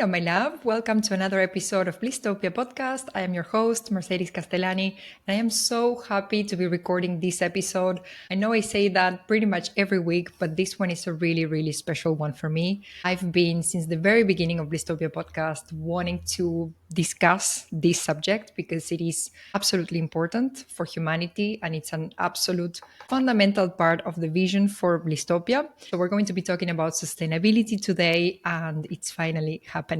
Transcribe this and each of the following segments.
Hello, my love. Welcome to another episode of Blisstopia podcast. I am your host, Mercedes Castellani, and I am so happy to be recording this episode. I know I say that pretty much every week, but this one is a really, really special one for me. I've been, since the very beginning of Blisstopia podcast, wanting to discuss this subject because it is absolutely important for humanity and it's an absolute fundamental part of the vision for Blisstopia. So we're going to be talking about sustainability today, and it's finally happening.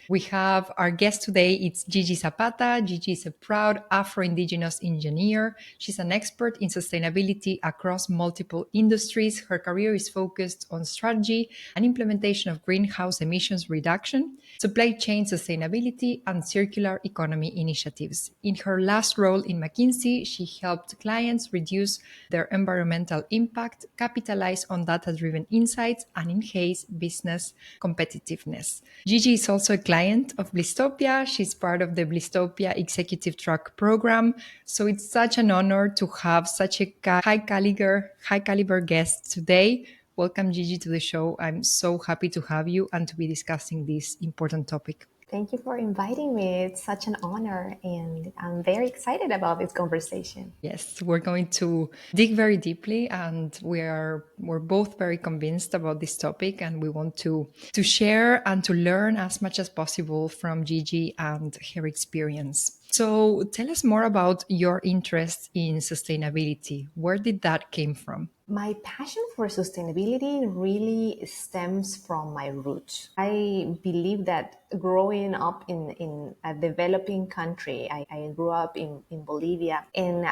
We have our guest today. It's Gigi Zapata. Gigi is a proud Afro-Indigenous engineer. She's an expert in sustainability across multiple industries. Her career is focused on strategy and implementation of greenhouse emissions reduction, supply chain sustainability, and circular economy initiatives. In her last role in McKinsey, she helped clients reduce their environmental impact, capitalize on data-driven insights, and enhance business competitiveness. Gigi is also a client of Blisstopia. She's part of the Blisstopia Executive Track Program. So it's such an honor to have such a high caliber guest today. Welcome, Gigi, to the show. I'm so happy to have you and to be discussing this important topic. Thank you for inviting me. It's such an honor, and I'm very excited about this conversation. Yes, we're going to dig very deeply, and we're both very convinced about this topic, and we want to share and to learn as much as possible from Gigi and her experience. So tell us more about your interest in sustainability. Where did that came from? My passion for sustainability really stems from my roots. I believe that growing up in a developing country, I grew up in Bolivia, and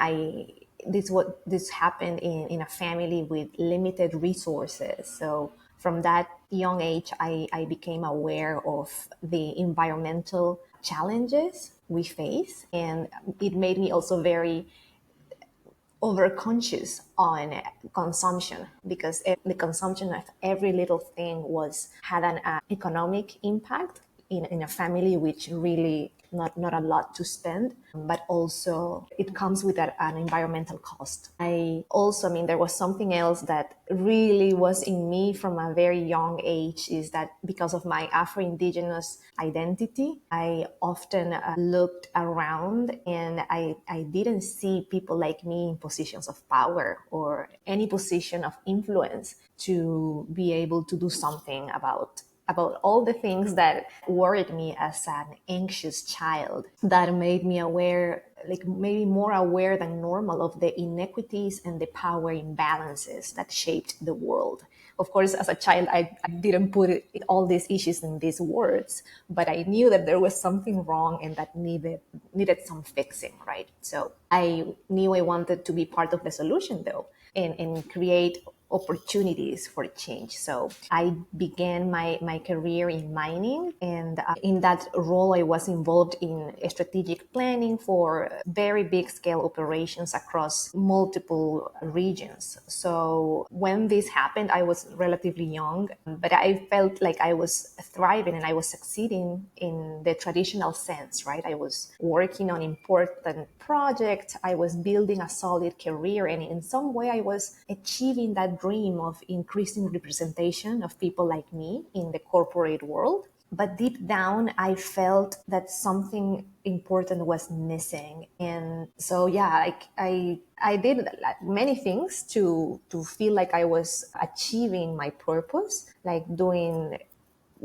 this happened in a family with limited resources. So from that young age, I became aware of the environmental challenges we face, and it made me also very overconscious on consumption, because the consumption of every little thing had an economic impact in a family, which really not a lot to spend, but also it comes with an environmental cost. There was something else that really was in me from a very young age, is that because of my Afro-Indigenous identity, I often looked around, and I didn't see people like me in positions of power or any position of influence to be able to do something about all the things that worried me as an anxious child, that made me aware, like maybe more aware than normal, of the inequities and the power imbalances that shaped the world. Of course, as a child, I didn't put all these issues in these words, but I knew that there was something wrong and that needed some fixing, right? So I knew I wanted to be part of the solution, though, and create opportunities for change. So I began my career in mining, and in that role I was involved in strategic planning for very big scale operations across multiple regions. So when this happened, I was relatively young, but I felt like I was thriving and I was succeeding in the traditional sense, right? I was working on important projects, I was building a solid career, and in some way I was achieving that dream of increasing representation of people like me in the corporate world. But deep down, I felt that something important was missing. And so, yeah, I did many things to feel like I was achieving my purpose, like doing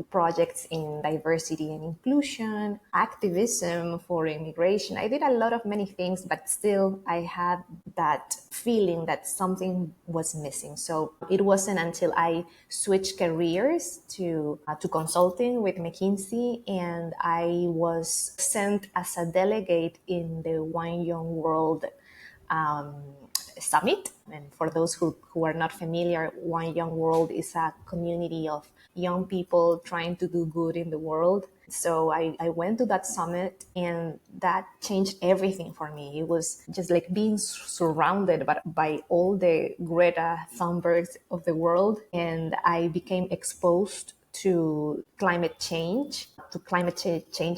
projects in diversity and inclusion, activism for immigration. I did a lot of many things, but still I had that feeling that something was missing. So it wasn't until I switched careers to consulting with McKinsey, and I was sent as a delegate in the One Young World Summit. And for those who are not familiar, One Young World is a community of young people trying to do good in the world. So I went to that summit, and that changed everything for me. It was just like being surrounded by all the Greta Thunbergs of the world, and I became exposed to climate change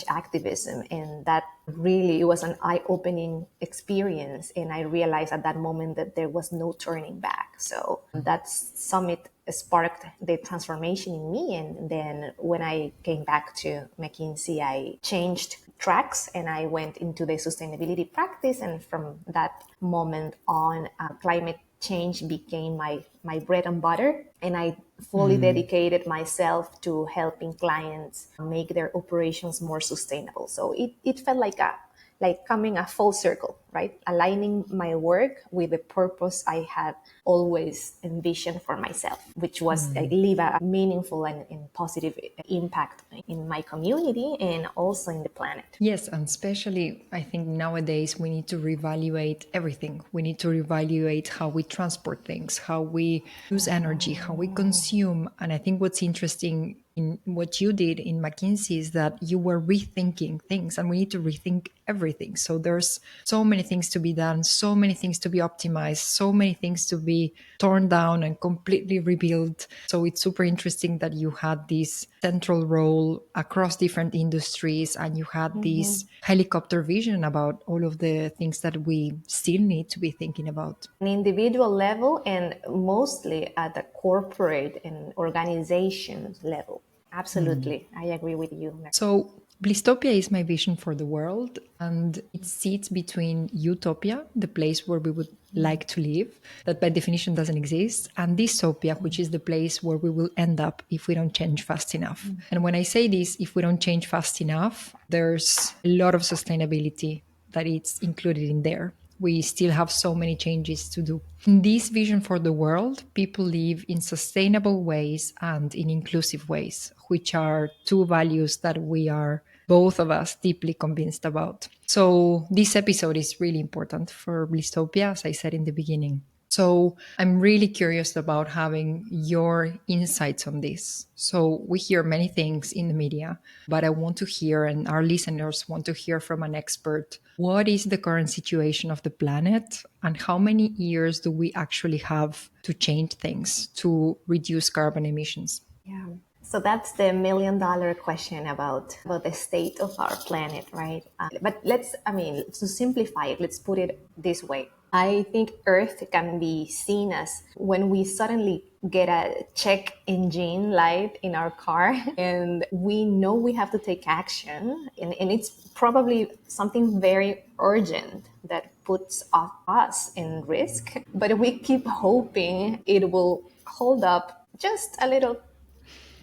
activism, and that really, it was an eye-opening experience, and I realized at that moment that there was no turning back. So that summit sparked the transformation in me. And then when I came back to McKinsey, I changed tracks and I went into the sustainability practice. And from that moment on, climate change became my bread and butter. And I fully dedicated myself to helping clients make their operations more sustainable. So it felt like coming a full circle, right? Aligning my work with the purpose I had always envisioned for myself, which was leave a meaningful and positive impact in my community and also in the planet. Yes, and especially I think nowadays we need to reevaluate everything. We need to reevaluate how we transport things, how we use energy, how we consume. And I think what's interesting in what you did in McKinsey is that you were rethinking things, and we need to rethink everything. So there's so many things to be done, so many things to be optimized, so many things to be torn down and completely rebuilt. So it's super interesting that you had this central role across different industries and you had this helicopter vision about all of the things that we still need to be thinking about. An individual level and mostly at the corporate and organization level. Absolutely. I agree with you. So Blisstopia is my vision for the world, and it sits between utopia, the place where we would like to live, that by definition doesn't exist, and dystopia, which is the place where we will end up if we don't change fast enough. And when I say this, if we don't change fast enough, there's a lot of sustainability that it's included in there. We still have so many changes to do. In this vision for the world, people live in sustainable ways and in inclusive ways, which are two values that we are, both of us, deeply convinced about. So this episode is really important for Blisstopia, as I said in the beginning. So I'm really curious about having your insights on this. So we hear many things in the media, but I want to hear, and our listeners want to hear from an expert, what is the current situation of the planet and how many years do we actually have to change things to reduce carbon emissions? Yeah. So that's the $1 million question about the state of our planet, right? But to simplify it, let's put it this way. I think Earth can be seen as when we suddenly get a check engine light in our car and we know we have to take action. And it's probably something very urgent that puts us in risk. But we keep hoping it will hold up just a little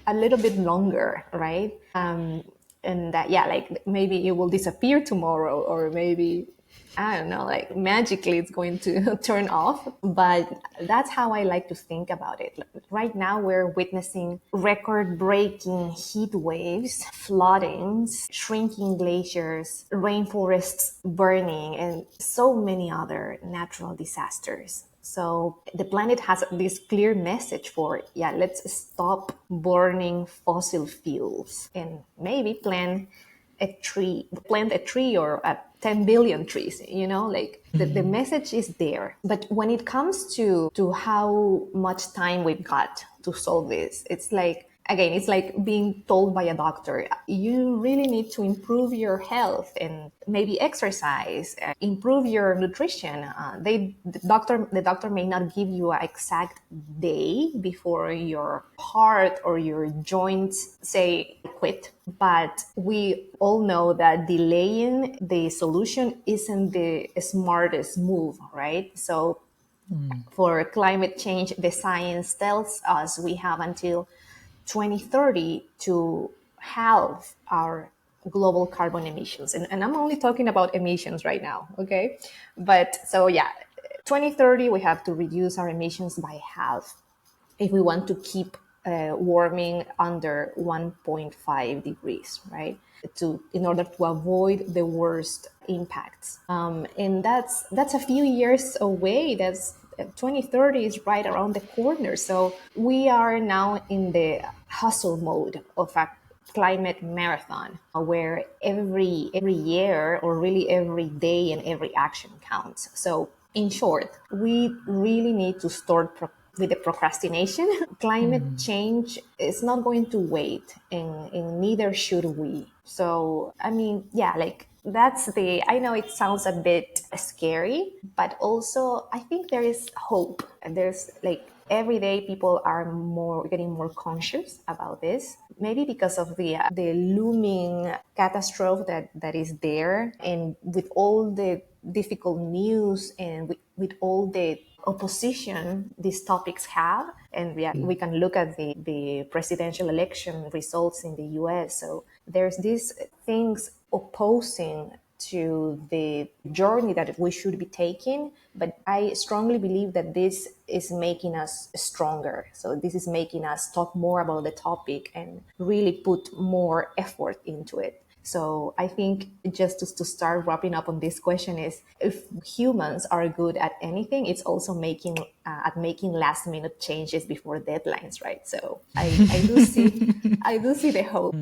bit longer, right? And that, yeah, like maybe it will disappear tomorrow, or maybe, I don't know, like magically it's going to turn off. But that's how I like to think about it. Right now, we're witnessing record breaking heat waves, floodings, shrinking glaciers, rainforests burning, and so many other natural disasters. So the planet has this clear message for, yeah, let's stop burning fossil fuels and maybe plant a tree or 10 billion trees, like the message is there. But when it comes to how much time we've got to solve this, it's like being told by a doctor, you really need to improve your health and maybe exercise, improve your nutrition. The doctor may not give you an exact day before your heart or your joints say quit, but we all know that delaying the solution isn't the smartest move, right? So for climate change, the science tells us we have until 2030 to halve our global carbon emissions. And I'm only talking about emissions right now, okay? But so yeah, 2030, we have to reduce our emissions by half if we want to keep warming under 1.5 degrees, right? In order to avoid the worst impacts. And that's a few years away. That's 2030 is right around the corner. So we are now in the hustle mode of a climate marathon where every year or really every day and every action counts. So in short, we really need to start with the procrastination. Climate change is not going to wait, and neither should we. So, I know it sounds a bit scary, but also I think there is hope. And there's Every day, people are getting more conscious about this. Maybe because of the looming catastrophe that is there, and with all the difficult news, and with all the opposition these topics have, and we can look at the presidential election results in the US. So there's these things opposing to the journey that we should be taking. But I strongly believe that this is making us stronger. So this is making us talk more about the topic and really put more effort into it. So I think just to start wrapping up on this question is, if humans are good at anything, it's also making last minute changes before deadlines, right? So I do see the hope.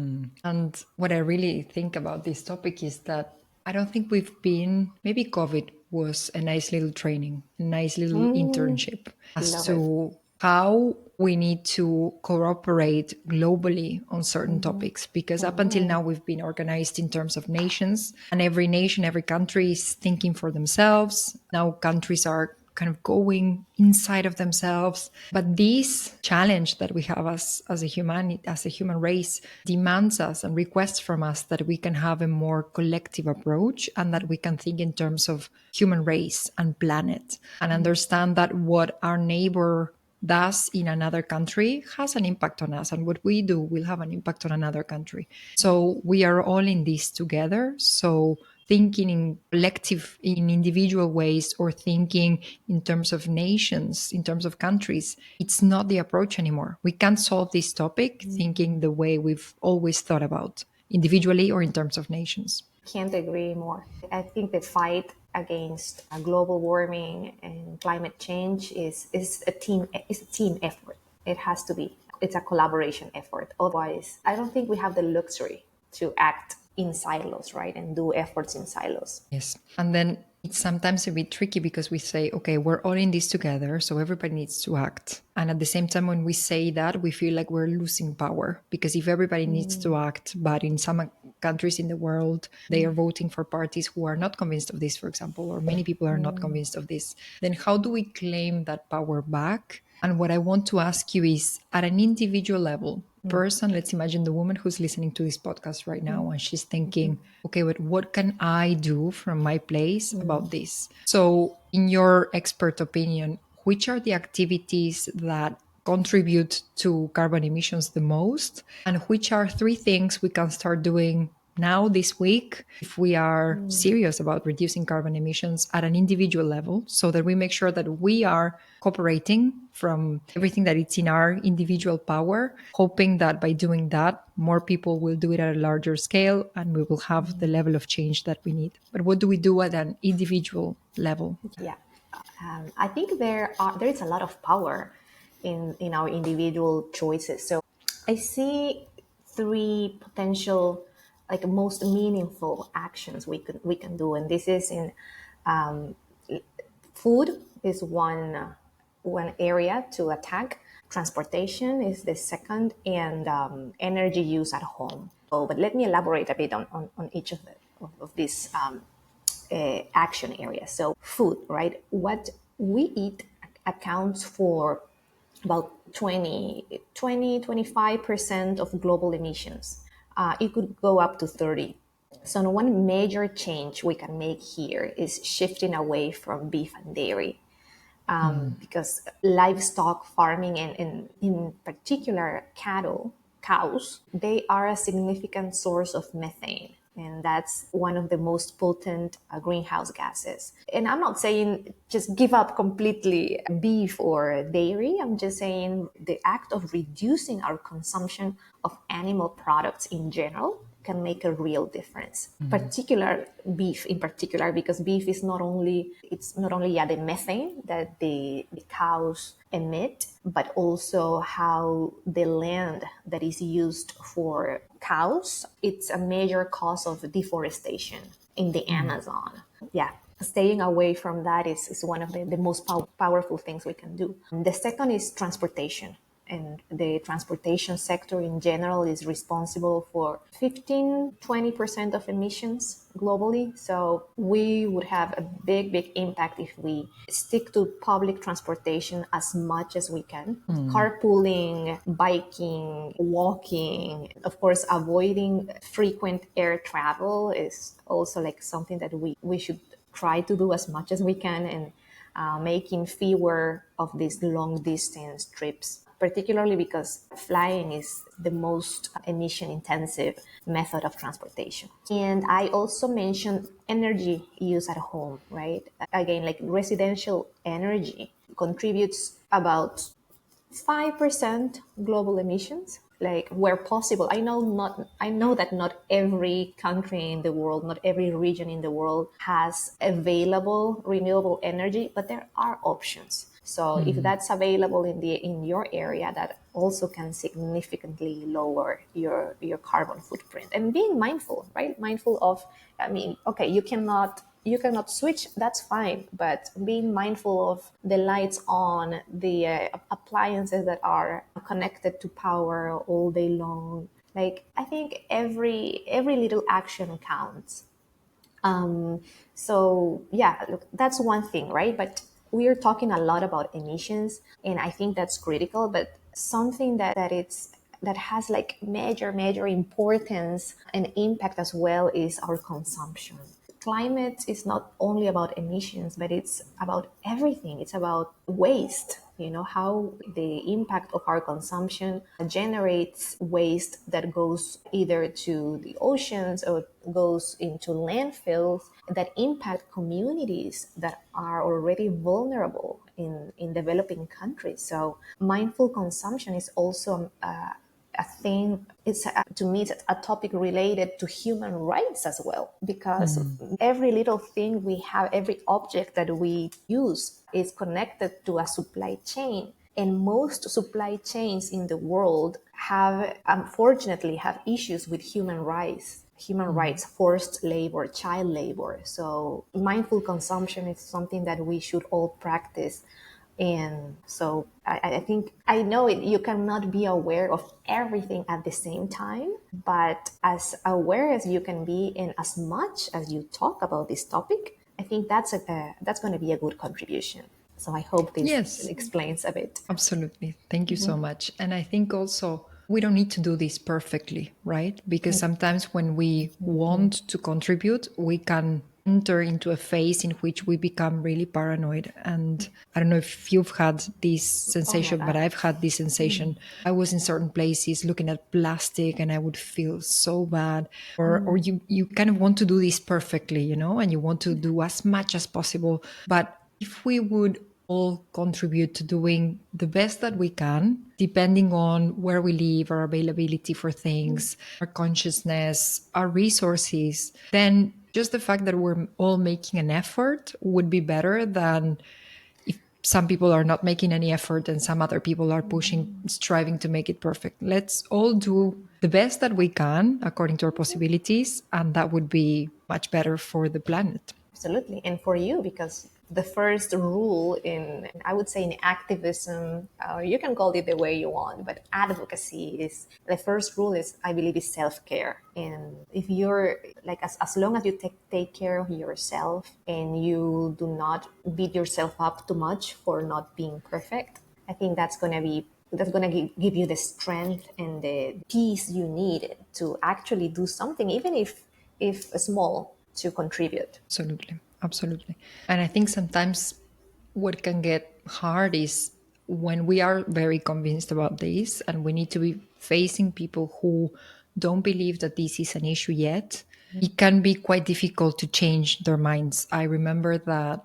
And what I really think about this topic is that I don't think maybe COVID was a nice little training, a nice little internship as Love it. to how we need to cooperate globally on certain topics. Because up until now, we've been organized in terms of nations, and every nation, every country is thinking for themselves. Now countries are kind of going inside of themselves. But this challenge that we have as a human race demands us and requests from us that we can have a more collective approach, and that we can think in terms of human race and planet, and understand that what our neighbor does in another country has an impact on us, and what we do will have an impact on another country. So we are all in this together. So thinking in collective, in individual ways, or thinking in terms of nations, in terms of countries, it's not the approach anymore. We can't solve this topic thinking the way we've always thought about, individually or in terms of nations. Can't agree more. I think the fight against global warming and climate change is a team effort. It has to be. It's a collaboration effort. Otherwise, I don't think we have the luxury to act in silos, right? And do efforts in silos. Yes. And then it's sometimes a bit tricky because we say, okay, we're all in this together, so everybody needs to act. And at the same time, when we say that, we feel like we're losing power, because if everybody needs to act, but in some countries in the world, they are voting for parties who are not convinced of this, for example, or many people are not convinced of this, then how do we claim that power back? And what I want to ask you is, at an individual level, person, let's imagine the woman who's listening to this podcast right now, and she's thinking, okay, but what can I do from my place about this? So in your expert opinion, which are the activities that contribute to carbon emissions the most, and which are three things we can start doing now this week if we are serious about reducing carbon emissions at an individual level, so that we make sure that we are cooperating from everything that it's in our individual power, hoping that by doing that, more people will do it at a larger scale and we will have the level of change that we need. But what do we do at an individual level? Yeah, I think there is a lot of power in our individual choices. So I see three potential, like, most meaningful actions we can do, and this is in food is one area to attack. Transportation is the second, and energy use at home. So, but let me elaborate a bit on each of these action areas. So food, right? What we eat accounts for about 25% of global emissions. It could go up to 30. So one major change we can make here is shifting away from beef and dairy. Because livestock farming, and in particular cows, they are a significant source of methane. And that's one of the most potent greenhouse gases. And I'm not saying just give up completely beef or dairy. I'm just saying the act of reducing our consumption of animal products in general can make a real difference. Particular beef in particular, because beef is not only the methane that the cows emit, but also how the land that is used for cows, it's a major cause of deforestation in the Amazon. Yeah, staying away from that is one of the most powerful things we can do. The second is transportation. and the transportation sector in general is responsible for 15-20% of emissions globally. So we would have a big impact if we stick to public transportation as much as we can. Carpooling, biking, walking, of course, avoiding frequent air travel is also like something that we should try to do as much as we can, and making fewer of these long distance trips, particularly because flying is the most emission intensive method of transportation. And I also mentioned energy use at home, right? Again, like residential energy contributes about 5% global emissions, like where possible. I know that not every country in the world, not every region in the world has available renewable energy, but there are options. So if that's available in your area, that also can significantly lower your carbon footprint. And being mindful, right? Mindful of, I mean, okay, you cannot switch, that's fine, but being mindful of the lights on, the appliances that are connected to power all day long. Like, I think every little action counts. So yeah, look, that's one thing, right? But we are talking a lot about emissions, and I think that's critical. But something that has like major importance and impact as well is our consumption. Climate is not only about emissions, but it's about everything. It's about waste, how the impact of our consumption generates waste that goes either to the oceans or goes into landfills that impact communities that are already vulnerable in developing countries. So mindful consumption is also a thing. To me, it's a topic related to human rights as well, because every little thing we have, every object that we use is connected to a supply chain. And most supply chains in the world unfortunately have issues with human rights, forced labor, child labor. So mindful consumption is something that we should all practice. And so I think, I know you cannot be aware of everything at the same time, but as aware as you can be, and as much as you talk about this topic, I think that's going to be a good contribution. So I hope this Yes, explains a bit. absolutely. Thank you so much. And I think also we don't need to do this perfectly, right? Because sometimes when we want to contribute, we can enter into a phase in which we become really paranoid. And I don't know if you've had this Oh my sensation, but God. I've had this sensation. I was in certain places looking at plastic and I would feel so bad. Or you kind of want to do this perfectly, and you want to do as much as possible. But if we would all contribute to doing the best that we can, depending on where we live, our availability for things, our consciousness, our resources, then just the fact that we're all making an effort would be better than if some people are not making any effort and some other people are pushing, striving to make it perfect. Let's all do the best that we can according to our possibilities, and that would be much better for the planet. Absolutely. And for you, because the first rule I would say in activism, or you can call it the way you want, but advocacy is, the first rule is, I believe, is self-care. And if you're like, as long as you take care of yourself and you do not beat yourself up too much for not being perfect, I think that's going to give you the strength and the peace you need to actually do something, even if small, to contribute. Absolutely. Absolutely. And I think sometimes what can get hard is when we are very convinced about this and we need to be facing people who don't believe that this is an issue yet, it can be quite difficult to change their minds. I remember that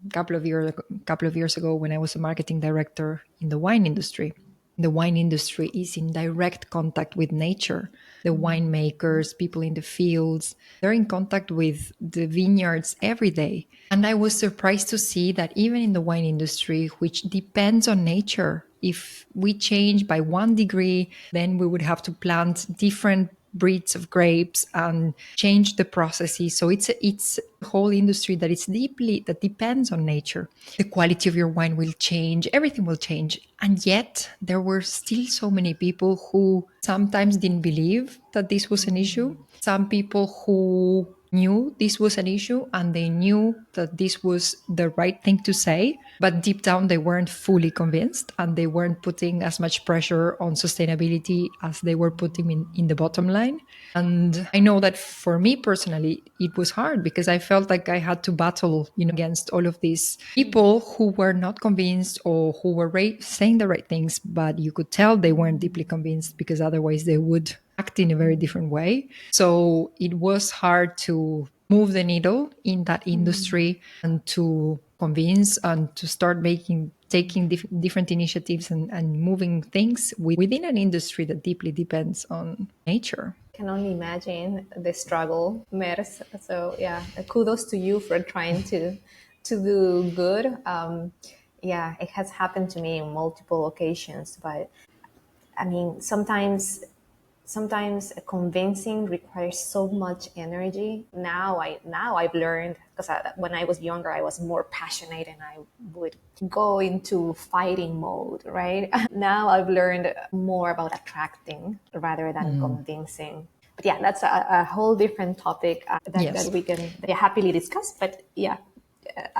a couple of years ago when I was a marketing director in the wine industry. The wine industry is in direct contact with nature. The winemakers, people in the fields, they're in contact with the vineyards every day. And I was surprised to see that even in the wine industry, which depends on nature, if we change by 1 degree, then we would have to plant different breeds of grapes and change the processes. So it's a whole industry that that depends on nature. The quality of your wine will change, everything will change. And yet there were still so many people who sometimes didn't believe that this was an issue. Some people who knew this was an issue and they knew that this was the right thing to say, but deep down they weren't fully convinced and they weren't putting as much pressure on sustainability as they were putting in the bottom line. And I know that for me personally, it was hard because I felt like I had to battle, against all of these people who were not convinced or who were saying the right things, but you could tell they weren't deeply convinced because otherwise they would act in a very different way. So it was hard to move the needle in that industry and to convince and to start taking different initiatives and moving things within an industry that deeply depends on nature. Can only imagine the struggle, Mers. So yeah, kudos to you for trying to do good. Yeah, it has happened to me in multiple occasions, but I mean, sometimes convincing requires so much energy. Now I've learned, because when I was younger I was more passionate and I would go into fighting mode, right? Now I've learned more about attracting rather than convincing. But yeah, that's a whole different topic that Yes. we can happily discuss. But yeah,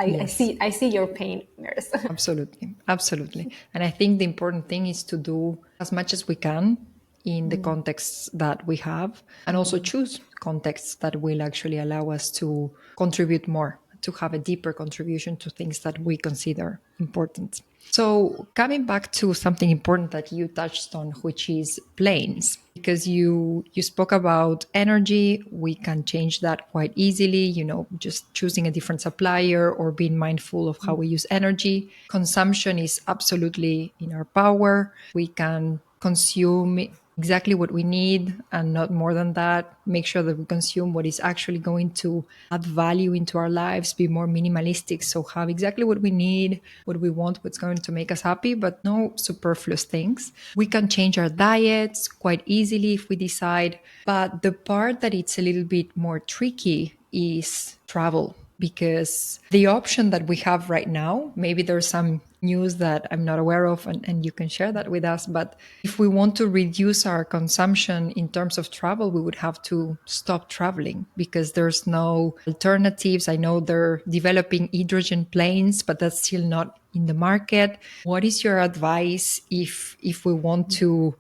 Yes. I see your pain, Nurse. Absolutely. Absolutely. And I think the important thing is to do as much as we can in the contexts that we have and also choose contexts that will actually allow us to contribute more, to have a deeper contribution to things that we consider important. So, coming back to something important that you touched on, which is planes, because you spoke about energy, we can change that quite easily, just choosing a different supplier or being mindful of how we use energy. Consumption is absolutely in our power. We can consume exactly what we need and not more than that. Make sure that we consume what is actually going to add value into our lives, be more minimalistic. So, have exactly what we need, what we want, what's going to make us happy, but no superfluous things. We can change our diets quite easily if we decide. But the part that it's a little bit more tricky is travel, because the option that we have right now, maybe there's some news that I'm not aware of and you can share that with us. But if we want to reduce our consumption in terms of travel, we would have to stop traveling because there's no alternatives. I know they're developing hydrogen planes, but that's still not in the market. What is your advice if we want to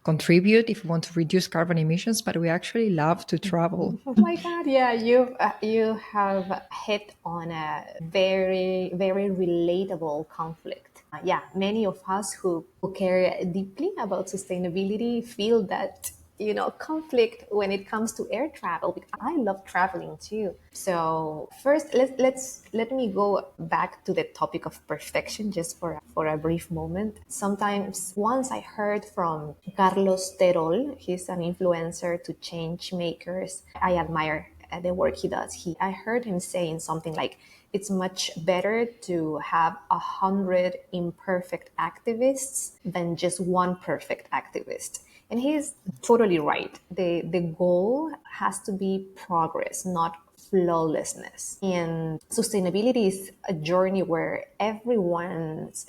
contribute, if we want to reduce carbon emissions, but we actually love to travel? Oh my God! Yeah, you have hit on a very relatable conflict. Yeah, many of us who care deeply about sustainability feel that conflict when it comes to air travel, because I love traveling too. So first, let me go back to the topic of perfection just for a brief moment. Sometimes, once I heard from Carlos Terol, he's an influencer to change makers. I admire the work he does. I heard him saying something like, it's much better to have 100 imperfect activists than just one perfect activist. And he's totally right. The goal has to be progress, not flawlessness. And sustainability is a journey where everyone's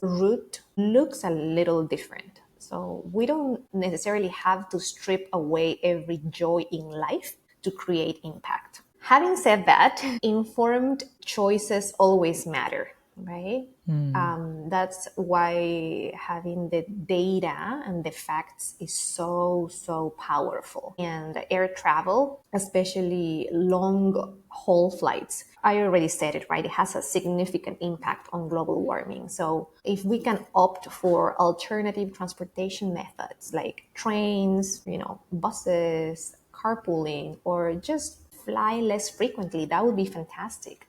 route looks a little different. So we don't necessarily have to strip away every joy in life to create impact. Having said that, informed choices always matter, right? That's why having the data and the facts is so powerful. And air travel, especially long haul flights, I already said it, right? It has a significant impact on global warming. So if we can opt for alternative transportation methods like trains, buses, carpooling, or just fly less frequently, that would be fantastic.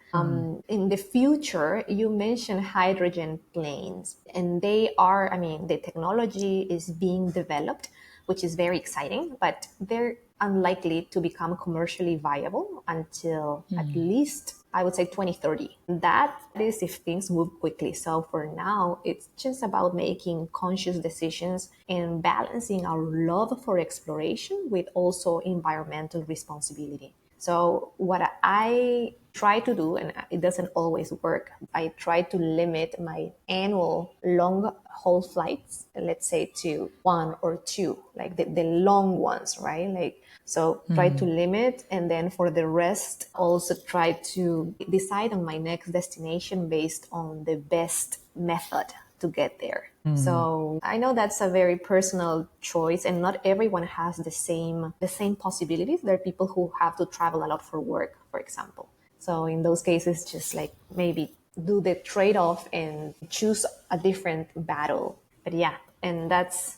In the future, you mentioned hydrogen planes, and the technology is being developed, which is very exciting, but they're unlikely to become commercially viable until at least I would say 2030. That is if things move quickly. So for now, it's just about making conscious decisions and balancing our love for exploration with also environmental responsibility. So what I try to do, and it doesn't always work, I try to limit my annual long haul flights, let's say to one or two, like the long ones, right? Like, so try to limit, and then for the rest, also try to decide on my next destination based on the best method to get there. So I know that's a very personal choice, and not everyone has the same possibilities. There are people who have to travel a lot for work, for example. So in those cases, just like maybe do the trade-off and choose a different battle. But yeah, and that's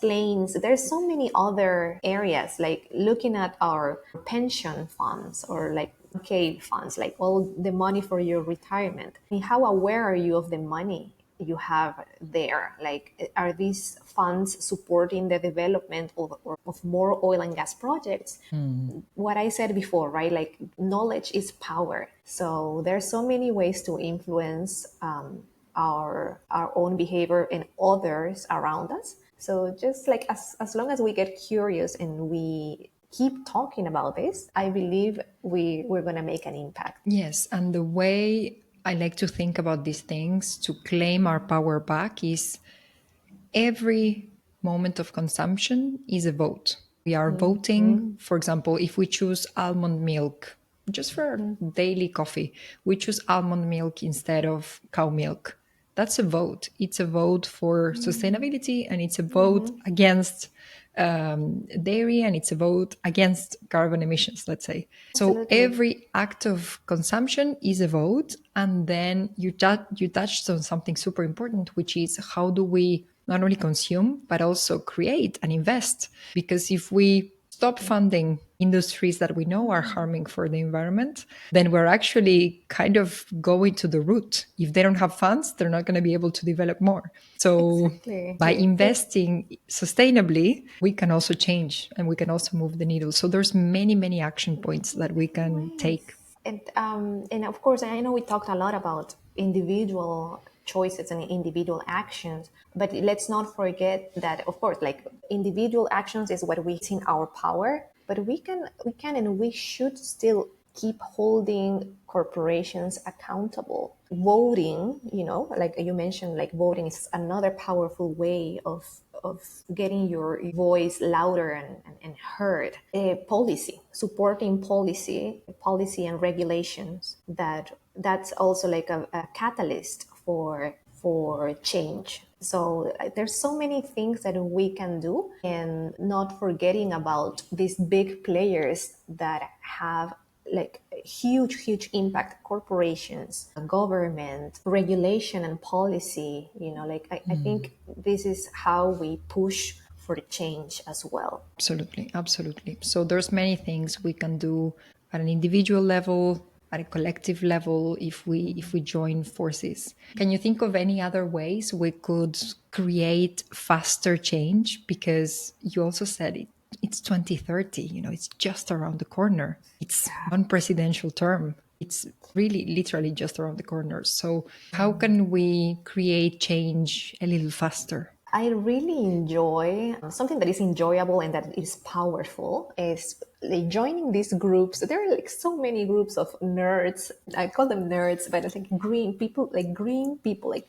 planes. There's so many other areas, like looking at our pension funds or like okay funds, like all the money for your retirement. I mean, how aware are you of the money you have there? Like, are these funds supporting the development of more oil and gas projects? What I said before, right? Like, knowledge is power. So there's so many ways to influence our own behavior and others around us. So just like as long as we get curious and we keep talking about this, I believe we're gonna make an impact. Yes, and the way I like to think about these things to claim our power back is every moment of consumption is a vote. We are voting, for example, if we choose almond milk just for daily coffee, we choose almond milk instead of cow milk. That's a vote. It's a vote for sustainability, and it's a vote against dairy, and it's a vote against carbon emissions, let's say. So Absolutely. every act of consumption is a vote. And then you touched on something super important, which is how do we not only consume, but also create and invest? Because if we stop funding industries that we know are harming for the environment, then we're actually kind of going to the root. If they don't have funds, they're not going to be able to develop more. So Exactly. by This investing sustainably, we can also change and we can also move the needle. So there's many action points that we can ways. take. And of course, I know we talked a lot about individual choices and individual actions, but let's not forget that, of course, like individual actions is what we in our power, but we can and we should still keep holding corporations accountable. Voting, like you mentioned, like voting is another powerful way of getting your voice louder and heard. Policy, supporting policy and regulations, that's also like a catalyst for change. So there's so many things that we can do, and not forgetting about these big players that have like huge impact: corporations, government, regulation and policy. Like I think this is how we push for change as well. Absolutely. So there's many things we can do at an individual level, at a collective level, if we join forces. Can you think of any other ways we could create faster change? Because you also said it's 2030, it's just around the corner. It's one presidential term. It's really literally just around the corner. So how can we create change a little faster? I really enjoy something that is enjoyable and that is powerful is like joining these groups. There are like so many groups of nerds. I call them nerds, but I think green people, like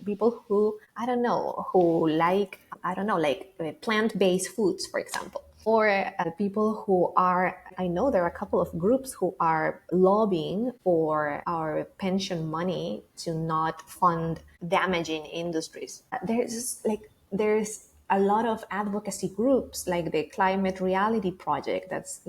people who, I don't know, who like, I don't know, like plant-based foods, for example. Or people who are, I know there are a couple of groups who are lobbying for our pension money to not fund damaging industries. There's a lot of advocacy groups like the Climate Reality Project. That's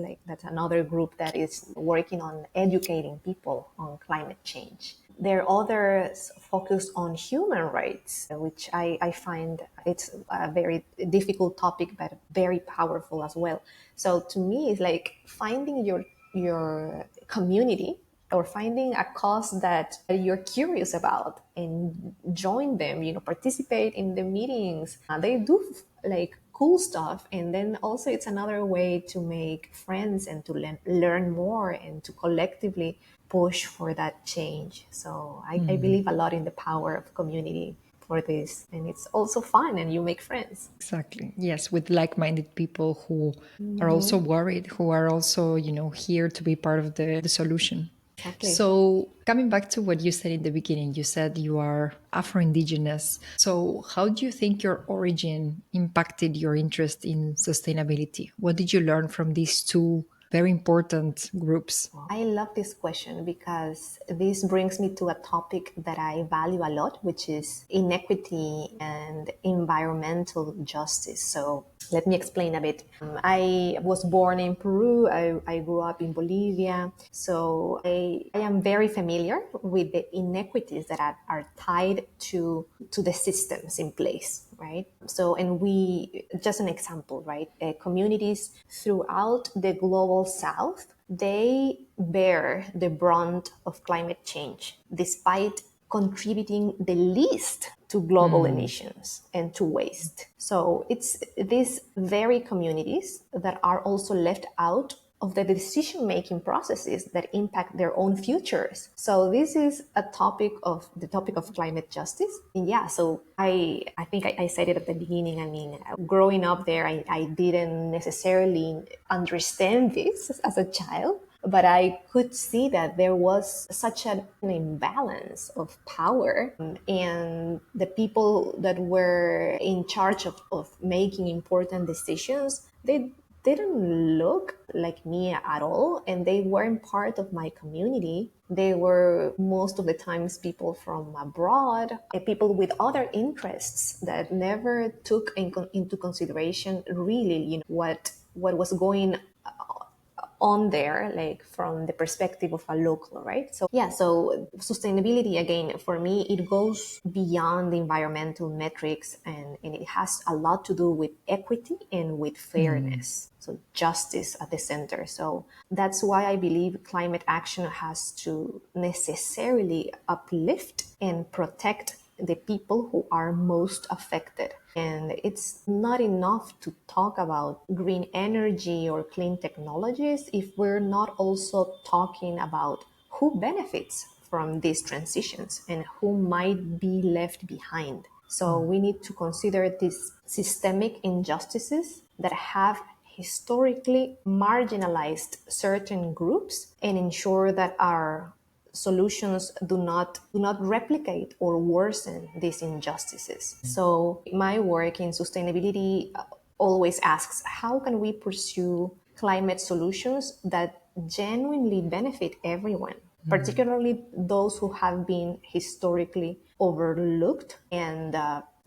another group that is working on educating people on climate change. There are others focused on human rights, which I find it's a very difficult topic, but very powerful as well. So to me, it's like finding your community or finding a cause that you're curious about and join them, participate in the meetings. They do like cool stuff. And then also it's another way to make friends and to learn more and to collectively push for that change. So I believe a lot in the power of community for this. And it's also fun and you make friends. Exactly. Yes, with like-minded people who are also worried, who are also, here to be part of the solution. Exactly. So, coming back to what you said in the beginning, you said you are Afro-Indigenous. So, how do you think your origin impacted your interest in sustainability? What did you learn from these two very important groups? I love this question because this brings me to a topic that I value a lot, which is inequity and environmental justice. So let me explain a bit. I was born in Peru. I grew up in Bolivia. So I am very familiar with the inequities that are tied to the systems in place, right? So, and just an example, right? Communities throughout the global south, they bear the brunt of climate change despite contributing the least to global emissions and to waste. So it's these very communities that are also left out of the decision-making processes that impact their own futures. So this is the topic of climate justice. And yeah, so I think I said it at the beginning. I mean, growing up there, I didn't necessarily understand this as a child, but I could see that there was such an imbalance of power, and the people that were in charge of making important decisions, they didn't look like me at all, and they weren't part of my community. They were most of the times people from abroad, people with other interests that never took into consideration really, what was going on there, like from the perspective of a local, right? So yeah, so sustainability, again, for me, it goes beyond the environmental metrics, and it has a lot to do with equity and with fairness. So justice at the center. So that's why I believe climate action has to necessarily uplift and protect the people who are most affected. And it's not enough to talk about green energy or clean technologies if we're not also talking about who benefits from these transitions and who might be left behind. So we need to consider these systemic injustices that have historically marginalized certain groups and ensure that our solutions do not replicate or worsen these injustices. So my work in sustainability always asks, how can we pursue climate solutions that genuinely benefit everyone, particularly those who have been historically overlooked and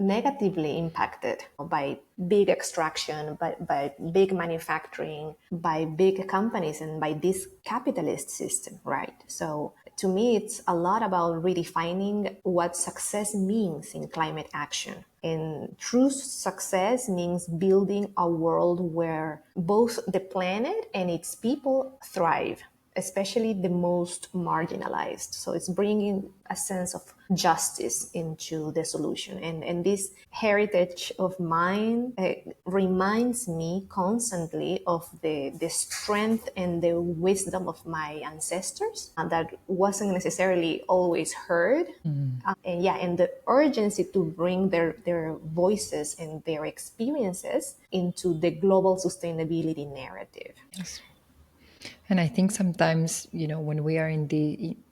negatively impacted by big extraction, by big manufacturing, by big companies, and by this capitalist system, right? So to me, it's a lot about redefining what success means in climate action. And true success means building a world where both the planet and its people thrive, especially the most marginalized. So it's bringing a sense of justice into the solution. And this heritage of mine reminds me constantly of the strength and the wisdom of my ancestors, and that wasn't necessarily always heard. And yeah, and the urgency to bring their voices and their experiences into the global sustainability narrative. Yes. And I think sometimes, when we are in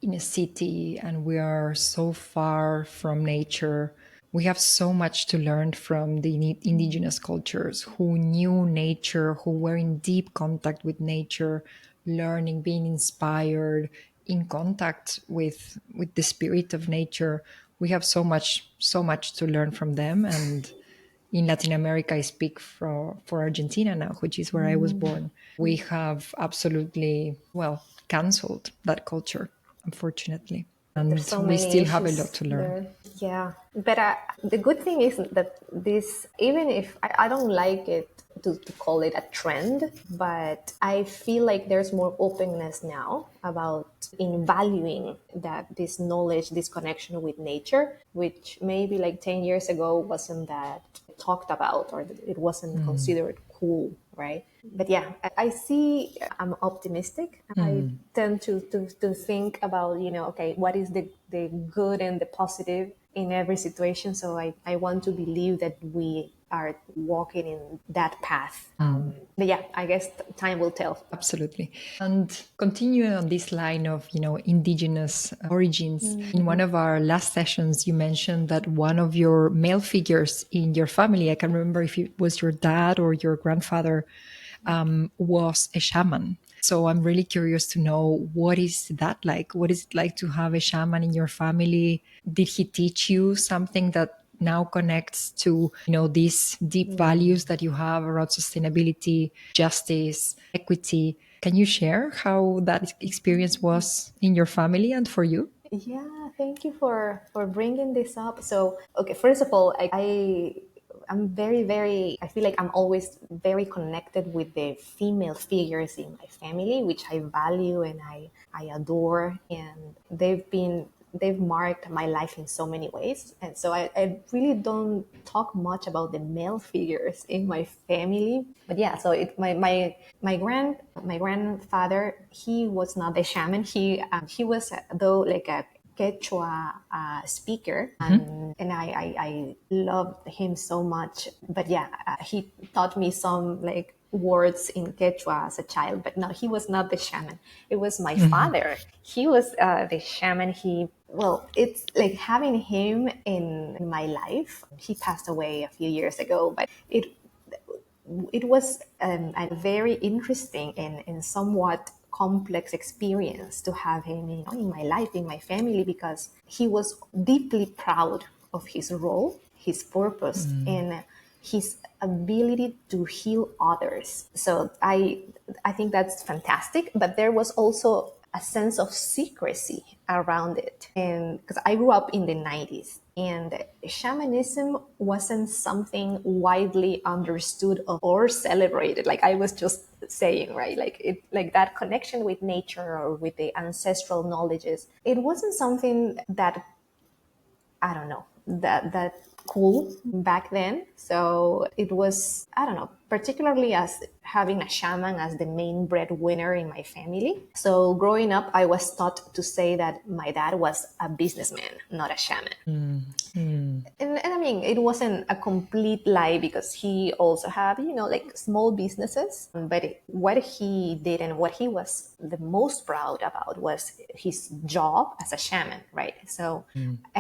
a city and we are so far from nature, we have so much to learn from the indigenous cultures who knew nature, who were in deep contact with nature, learning, being inspired, in contact with the spirit of nature. We have so much to learn from them. And in Latin America, I speak for Argentina now, which is where I was born. We have absolutely, well, cancelled that culture, unfortunately. There's And so we many still have a lot issues to learn. there. Yeah. But the good thing is that this, even if I don't like it to call it a trend, but I feel like there's more openness now about in valuing that this knowledge, this connection with nature, which maybe like 10 years ago wasn't that talked about, or it wasn't considered cool, right? But yeah, I see, I'm optimistic. I tend to think about, okay, what is the good and the positive in every situation. So I want to believe that we are walking in that path. But yeah, I guess time will tell. Absolutely. And continuing on this line of, indigenous origins, in one of our last sessions, you mentioned that one of your male figures in your family, I can't remember if it was your dad or your grandfather, was a shaman. So I'm really curious to know, what is that like? What is it like to have a shaman in your family? Did he teach you something that now connects to, these deep values that you have around sustainability, justice, equity? Can you share how that experience was in your family and for you? Yeah, thank you for bringing this up. So, okay, first of all, I'm very, I feel like I'm always very connected with the female figures in my family, which I value and I adore. And they've marked my life in so many ways. And so I really don't talk much about the male figures in my family. But yeah, so my grandfather, he was not a shaman. He was though like a Quechua speaker, and I loved him so much. But yeah, he taught me some like words in Quechua as a child. But no, he was not the shaman. It was my father. He was the shaman. It's like having him in my life. He passed away a few years ago, but it was a very interesting and somewhat complex experience to have him in my life, in my family, because he was deeply proud of his role, his purpose, and his ability to heal others. So I think that's fantastic. But there was also a sense of secrecy around it. And because I grew up in the 90s, and shamanism wasn't something widely understood or celebrated. Like I was just saying, right? Like that connection with nature or with the ancestral knowledges. It wasn't something that, I don't know, that cool back then. So it was, I don't know, particularly as having a shaman as the main breadwinner in my family. So growing up, I was taught to say that my dad was a businessman, not a shaman. And I mean, it wasn't a complete lie, because he also had, like small businesses. But what he did and what he was the most proud about was his job as a shaman, right? So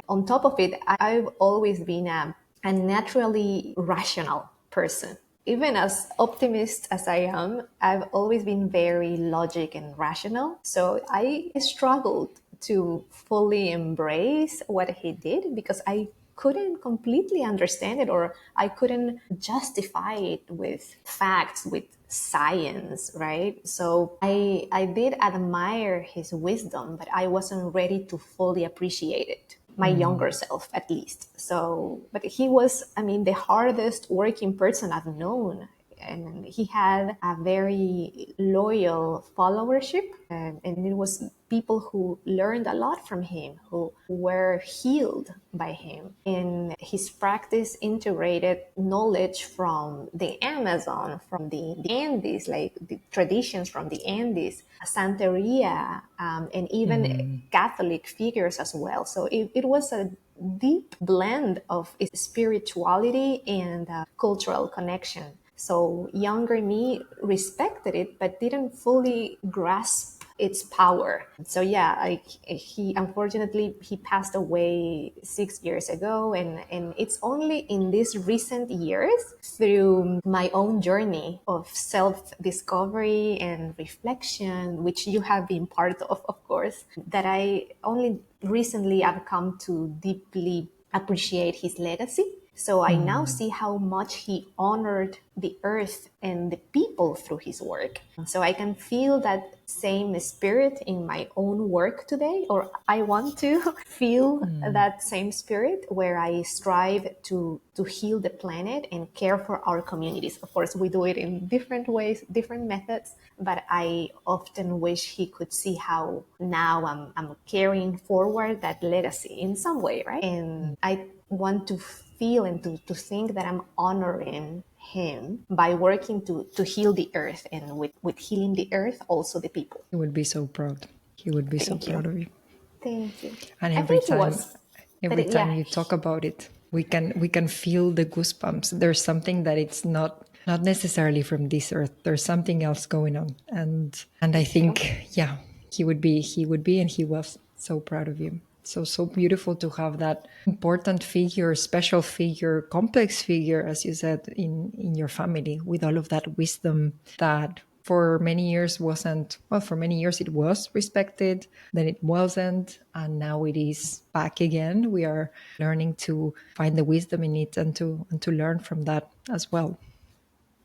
on top of it, I've always been a naturally rational person. Even as optimist as I am, I've always been very logic and rational. So I struggled to fully embrace what he did, because I couldn't completely understand it, or I couldn't justify it with facts, with science, right? So I did admire his wisdom, but I wasn't ready to fully appreciate it, my younger self at least. So, but he was, I mean, the hardest working person I've known. And he had a very loyal followership, and it was people who learned a lot from him, who were healed by him. And his practice integrated knowledge from the Amazon, from the Andes, like the traditions from the Andes, Santeria, and even Catholic figures as well. So it was a deep blend of spirituality and cultural connection. So younger me respected it, but didn't fully grasp its power. So yeah, he unfortunately he passed away 6 years ago, and it's only in these recent years, through my own journey of self-discovery and reflection, which you have been part of course, that I only recently have come to deeply appreciate his legacy. So I now see how much he honored the earth and the people through his work. So I can feel that same spirit in my own work today, or I want to feel that same spirit, where I strive to heal the planet and care for our communities. Of course, we do it in different ways, different methods, but I often wish he could see how now I'm carrying forward that legacy in some way, right? And I want to feel and to think that I'm honoring him by working to heal the earth, and with healing the earth, also the people. He would be so proud. He would be so Thank you. proud of you. Thank you. And I every think he time, was, but every time yeah, you talk about it, we can feel the goosebumps. There's something that it's not necessarily from this earth. There's something else going on, and I thank you. think, yeah, he would be, and he was so proud of you. So beautiful to have that important figure, special figure, complex figure, as you said, in your family, with all of that wisdom that for many years wasn't, well, for many years it was respected, then it wasn't, and now it is back again. We are learning to find the wisdom in it, and to learn from that as well.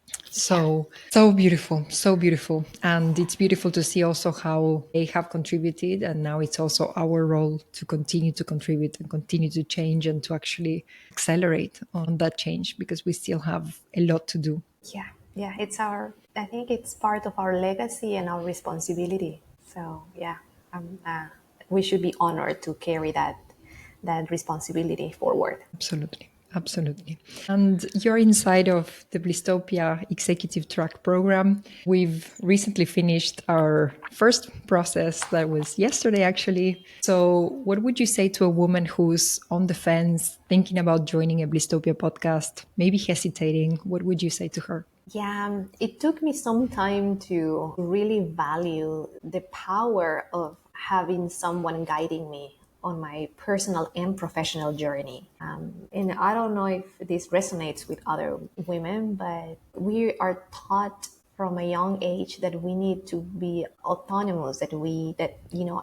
Yeah. So beautiful, so beautiful. And it's beautiful to see also how they have contributed, and now it's also our role to continue to contribute and continue to change, and to actually accelerate on that change, because we still have a lot to do. Yeah, yeah, I think it's part of our legacy and our responsibility. So yeah, we should be honored to carry that responsibility forward. Absolutely. Absolutely. And you're inside of the Blisstopia Executive Track Program. We've recently finished our first process, that was yesterday, actually. So, what would you say to a woman who's on the fence, thinking about joining a Blisstopia podcast, maybe hesitating? What would you say to her? Yeah, it took me some time to really value the power of having someone guiding me on my personal and professional journey. And I don't know if this resonates with other women, but we are taught from a young age that we need to be autonomous, that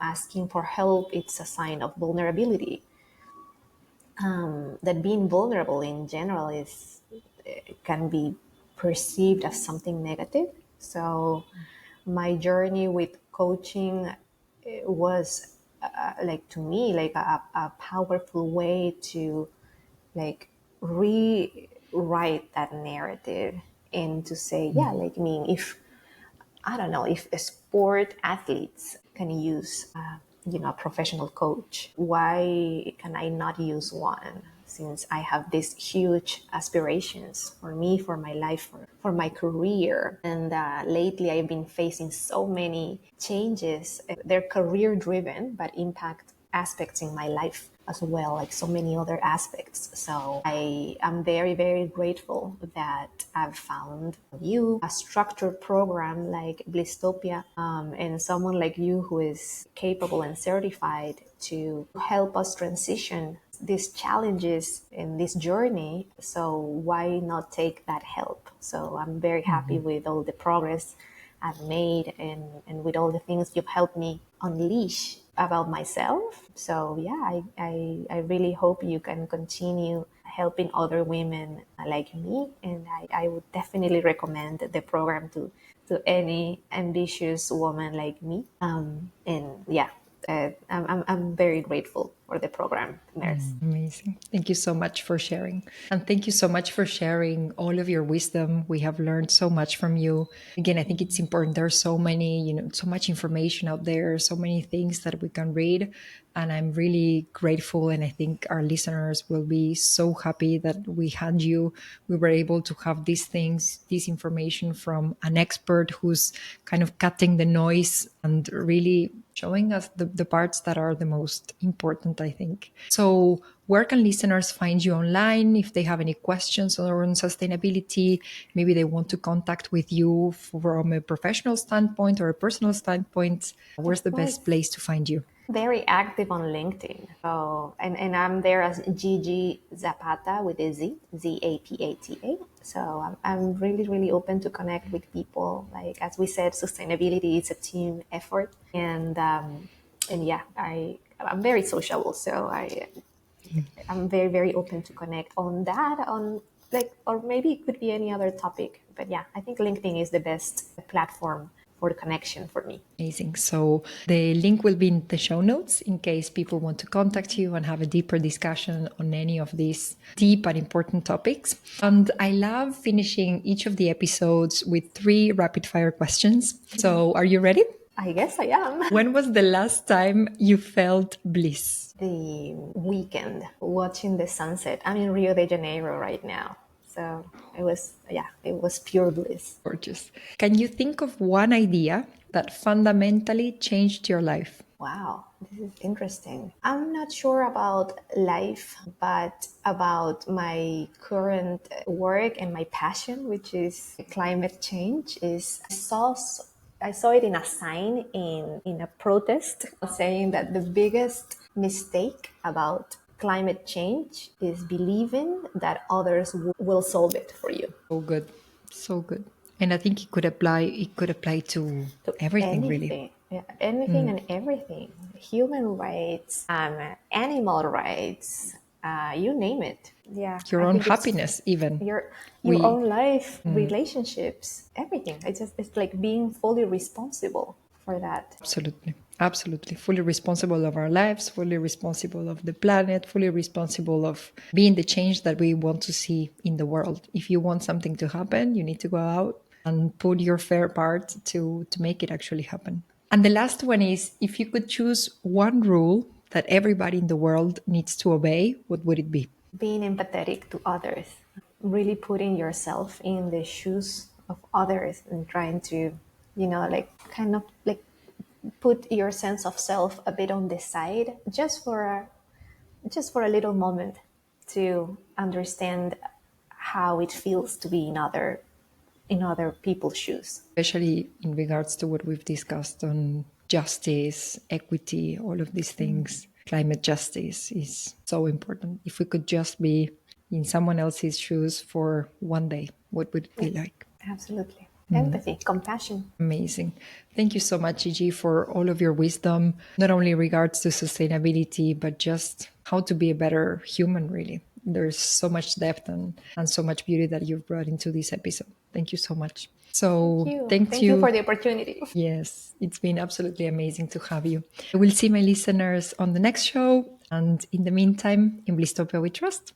asking for help, it's a sign of vulnerability. That being vulnerable in general is can be perceived as something negative. So my journey with coaching was like, to me, like a powerful way to like rewrite that narrative, and to say, yeah, like, I mean, if I don't know, if sport athletes can use, a professional coach, why can I not use one? Since I have these huge aspirations for me, for my life, for my career. And lately I've been facing so many changes. They're career driven, but impact aspects in my life as well, like so many other aspects. So I am very, very grateful that I've found you, a structured program like Blisstopia, and someone like you who is capable and certified to help us transition these challenges in this journey. So why not take that help? So I'm very happy with all the progress I've made, and with all the things you've helped me unleash about myself. So yeah, I really hope you can continue helping other women like me. And I would definitely recommend the program to any ambitious woman like me. And yeah, I'm very grateful for the program, Nurse. Amazing. Thank you so much for sharing. And thank you so much for sharing all of your wisdom. We have learned so much from you. Again, I think it's important. There's so many, so much information out there, so many things that we can read. And I'm really grateful. And I think our listeners will be so happy that we had you. We were able to have these things, this information from an expert who's kind of cutting the noise and really showing us the parts that are the most important, I think. So, where can listeners find you online if they have any questions on sustainability? Maybe they want to contact with you from a professional standpoint or a personal standpoint. Where's Of the best course. place to find you? Very active on LinkedIn. So, and I'm there as Gigi Zapata with a Z, Zapata. So I'm really, really open to connect with people. Like, as we said, sustainability is a team effort. And yeah, I'm very sociable. So I'm very, very open to connect on that, or maybe it could be any other topic. But yeah, I think LinkedIn is the best platform for the connection for me. Amazing. So the link will be in the show notes in case people want to contact you and have a deeper discussion on any of these deep and important topics. And I love finishing each of the episodes with 3 rapid fire questions. So are you ready? I guess I am. When was the last time you felt bliss? The weekend, watching the sunset. I'm in Rio de Janeiro right now. So it was pure bliss. Gorgeous. Can you think of one idea that fundamentally changed your life? Wow, this is interesting. I'm not sure about life, but about my current work and my passion, which is climate change. I saw it in a sign in a protest saying that the biggest mistake about climate change is believing that others will solve it for you. So good. So good. And I think it could apply to To everything really. anything, yeah, anything and everything, human rights, animal rights, you name it. Yeah, Your I own think it's happiness even. your your We own life, relationships, everything. It's like being fully responsible for that. absolutely. Absolutely. Fully responsible of our lives, fully responsible of the planet, fully responsible of being the change that we want to see in the world. If you want something to happen, you need to go out and put your fair part to make it actually happen. And the last one is, if you could choose one rule that everybody in the world needs to obey, what would it be? Being empathetic to others, really putting yourself in the shoes of others and trying to, like kind of like put your sense of self a bit on the side just for a little moment to understand how it feels to be in other people's shoes. Especially in regards to what we've discussed on justice, equity, all of these things. Climate justice is so important. If we could just be in someone else's shoes for one day, what would it be like? Absolutely. Empathy, compassion. Amazing. Thank you so much, Gigi, for all of your wisdom, not only in regards to sustainability, but just how to be a better human, really. There's so much depth and so much beauty that you've brought into this episode. Thank you so much. Thank So, you. thank Thank you you. for the opportunity. Yes, it's been absolutely amazing to have you. I will see my listeners on the next show. And in the meantime, in Blisstopia we trust.